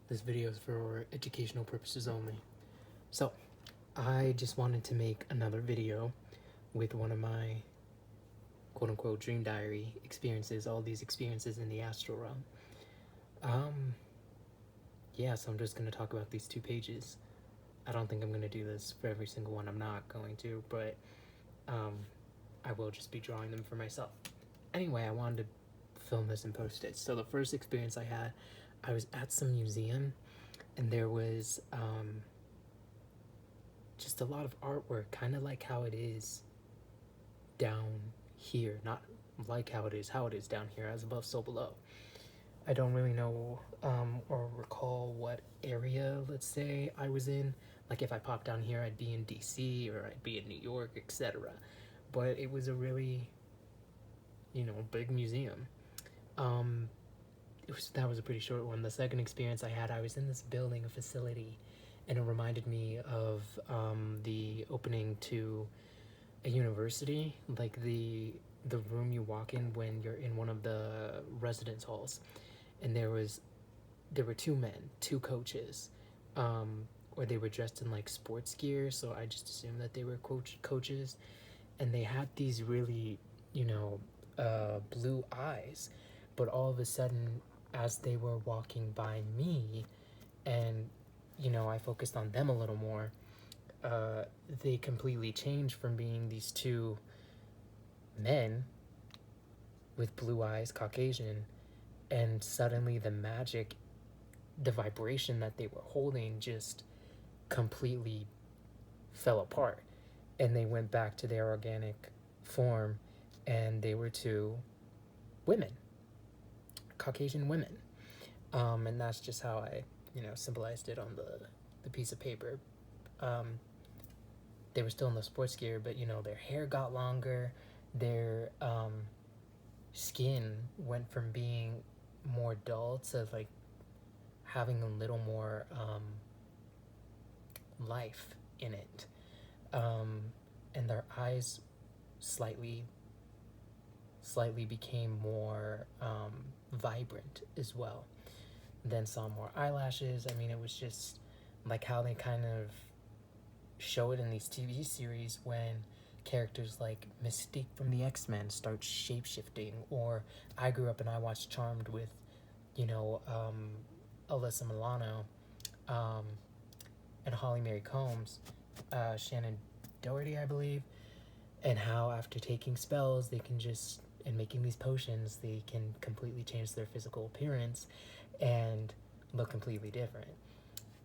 This video is for educational purposes only. So, I just wanted to make another video with one of my quote-unquote dream diary experiences, all these experiences in the astral realm. Yeah, so I'm just going to talk about these 2 pages. I don't think I'm going to do this for every single one. I'm not going to, but I will just be drawing them for myself. Anyway, I wanted to film this and post it. So the first experience I had, I was at some museum, and there was just a lot of artwork, kind of like how it is down here. Not like how it is down here, as above, so below. I don't really know or recall what area, let's say, I was in. Like if I popped down here, I'd be in DC or I'd be in New York, etc. But it was a really, big museum. That was a pretty short one. The second experience I had, I was in this building, a facility, and it reminded me of the opening to a university, like the room you walk in when you're in one of the residence halls. And there were 2 men, 2 coaches, or they were dressed in like sports gear, so I just assumed that they were coaches, and they had these really, blue eyes. But all of a sudden, as they were walking by me, and I focused on them a little more, they completely changed from being these 2 men with blue eyes, Caucasian, and suddenly the magic, the vibration that they were holding just completely fell apart, and they went back to their organic form, and they were 2 women, Caucasian women. And that's just how I symbolized it on the piece of paper. They were still in the sports gear, but their hair got longer, their skin went from being more dull to like having a little more life in it, and their eyes slightly became more vibrant as well. Then saw more eyelashes. I mean, it was just like how they kind of show it in these TV series when characters like Mystique from the X-Men start shape-shifting, or I grew up and I watched Charmed with Alyssa Milano, and Holly Mary Combs, Shannon Doherty, I believe, and how after taking spells they can just, and making these potions, they can completely change their physical appearance and look completely different,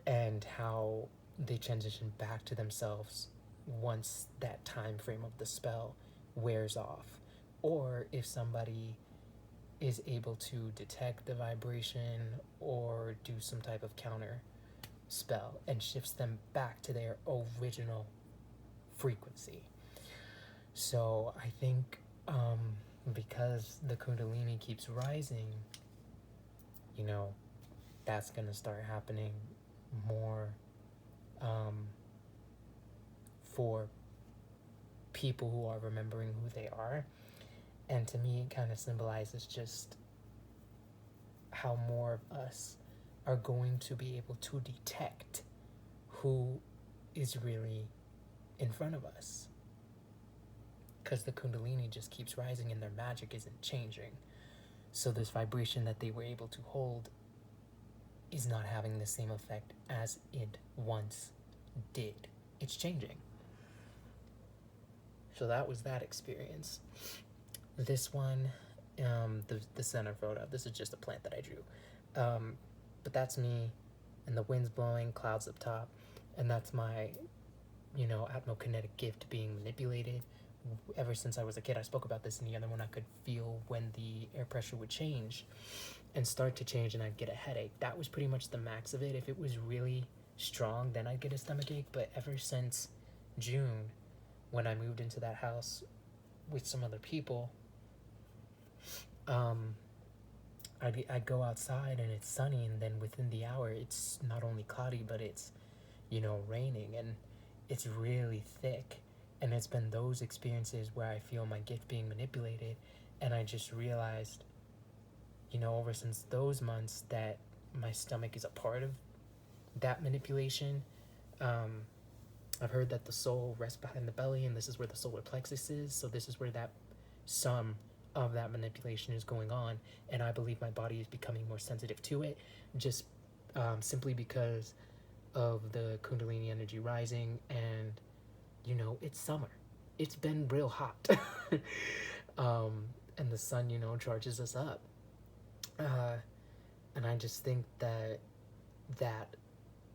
and how they transition back to themselves once that time frame of the spell wears off, or if somebody is able to detect the vibration or do some type of counter spell and shifts them back to their original frequency. So I think because the Kundalini keeps rising, that's going to start happening more for people who are remembering who they are. And to me, it kind of symbolizes just how more of us are going to be able to detect who is really in front of us. Because the Kundalini just keeps rising and their magic isn't changing. So this vibration that they were able to hold is not having the same effect as it once did. It's changing. So that was that experience. This one, the center photo, this is just a plant that I drew. But that's me, and the wind's blowing, clouds up top, and that's my, atmokinetic gift being manipulated. Ever since I was a kid, I spoke about this in the other one, I could feel when the air pressure would change and start to change, and I'd get a headache. That was pretty much the max of it. If it was really strong, then I'd get a stomachache. But ever since June, when I moved into that house with some other people, I'd go outside and it's sunny, and then within the hour it's not only cloudy, but it's raining, and it's really thick. And it's been those experiences where I feel my gift being manipulated, and I just realized over since those months that my stomach is a part of that manipulation. I've heard that the soul rests behind the belly, and this is where the solar plexus is. So this is where that some of that manipulation is going on, and I believe my body is becoming more sensitive to it, just simply because of the Kundalini energy rising, and it's summer. It's been real hot, and the sun, charges us up, and I just think that that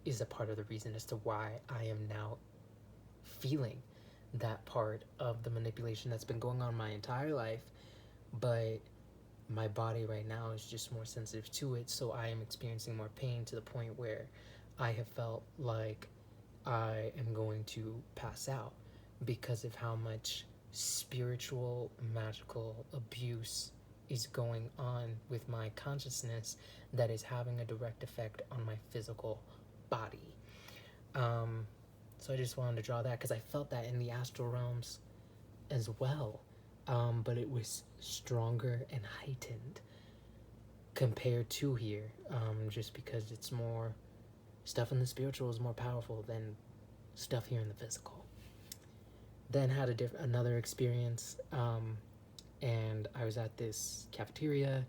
is a part of the reason as to why I am now feeling that part of the manipulation that's been going on my entire life, but my body right now is just more sensitive to it, so I am experiencing more pain to the point where I have felt like I am going to pass out because of how much spiritual, magical abuse is going on with my consciousness that is having a direct effect on my physical body. So I just wanted to draw that because I felt that in the astral realms as well, but it was stronger and heightened compared to here, just because it's more stuff in the spiritual is more powerful than stuff here in the physical. Then had another experience, and I was at this cafeteria,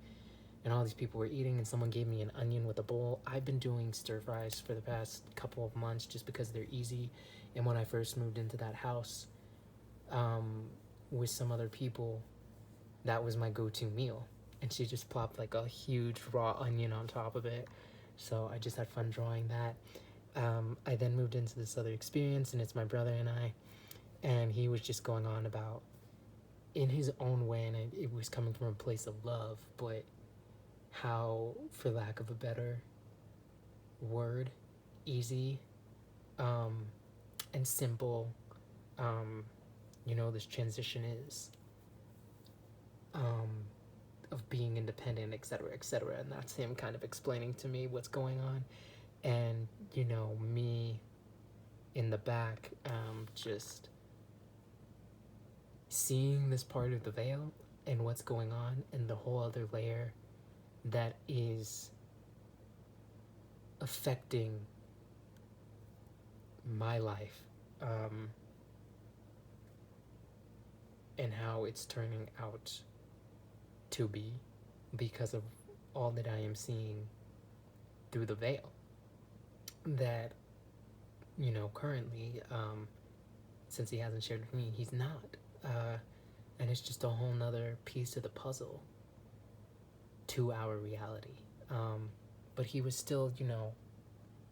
and all these people were eating, and someone gave me an onion with a bowl. I've been doing stir fries for the past couple of months just because they're easy, and when I first moved into that house with some other people, that was my go-to meal, and she just plopped like a huge raw onion on top of it, so I just had fun drawing that. I then moved into this other experience, and it's my brother and I, and he was just going on about, in his own way, and it was coming from a place of love, but how, for lack of a better word, easy and simple this transition is of being independent, etc., etc. And that's him kind of explaining to me what's going on, and me in the back, just seeing this part of the veil and what's going on, and the whole other layer that is affecting my life, and how it's turning out to be because of all that I am seeing through the veil that currently, since he hasn't shared with me, he's not, and it's just a whole nother piece of the puzzle to our reality, but he was still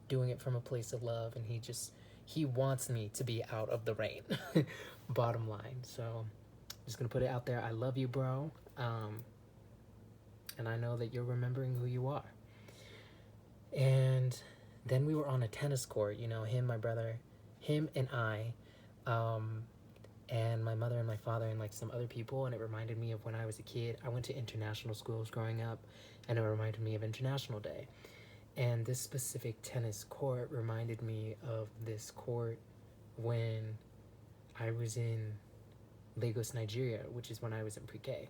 doing it from a place of love, and he wants me to be out of the rain. Bottom line. So I'm just gonna put it out there. I love you, bro, and I know that you're remembering who you are. And then we were on a tennis court, him, my brother, him and I, and my mother and my father and like some other people, and it reminded me of when I was a kid. I went to international schools growing up, and it reminded me of International Day. And this specific tennis court reminded me of this court when I was in Lagos, Nigeria, which is when I was in pre-K.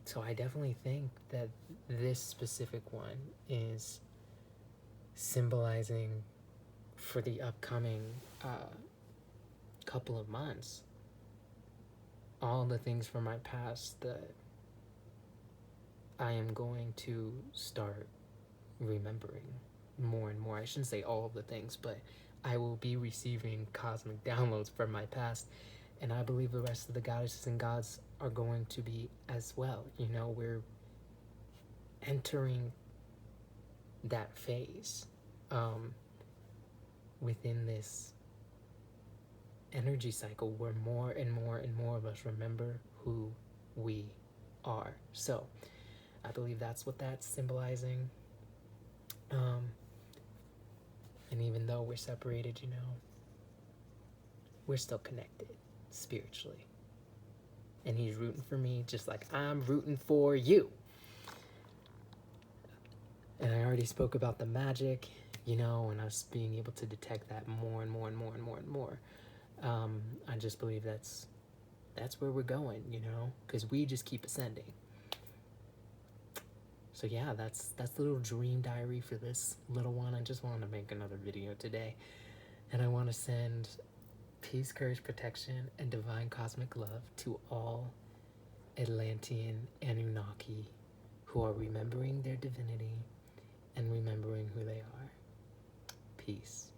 So I definitely think that this specific one is symbolizing for the upcoming couple of months all the things from my past that I am going to start remembering more and more. I shouldn't say all of the things, but I will be receiving cosmic downloads from my past, and I believe the rest of the goddesses and gods are going to be as well. We're entering that phase within this energy cycle where more and more and more of us remember who we are. So I believe that's what that's symbolizing. And even though we're separated, we're still connected spiritually. And he's rooting for me just like I'm rooting for you. And I already spoke about the magic, and us being able to detect that more and more and more and more and more. I just believe that's where we're going, because we just keep ascending. So So yeah, that's the little dream diary for this little one. I just wanted to make another video today, and I want to send peace, courage, protection, and divine cosmic love to all Atlantean Anunnaki who are remembering their divinity and remembering who they are. Peace.